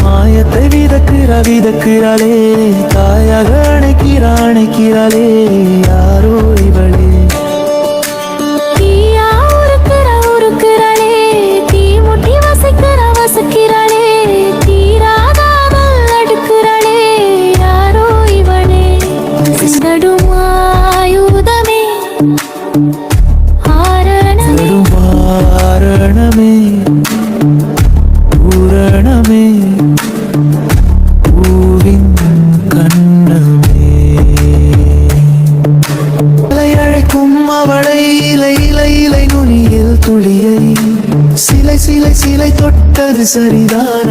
மாயத்தை விதக்கிறாளே தாயாக அணைக்கிறாளே யாரோ இவளே வசிக்கிறாளே தீராதாமல் அடுக்கிறாளே யாரோ இவளே நடுமாயுதமே ஆரணமே பூரணமே பூவின் கண்ணமே அழைக்கும் அவளை இலை நுனியில் துளியை சிலை தொட்டது சரிதான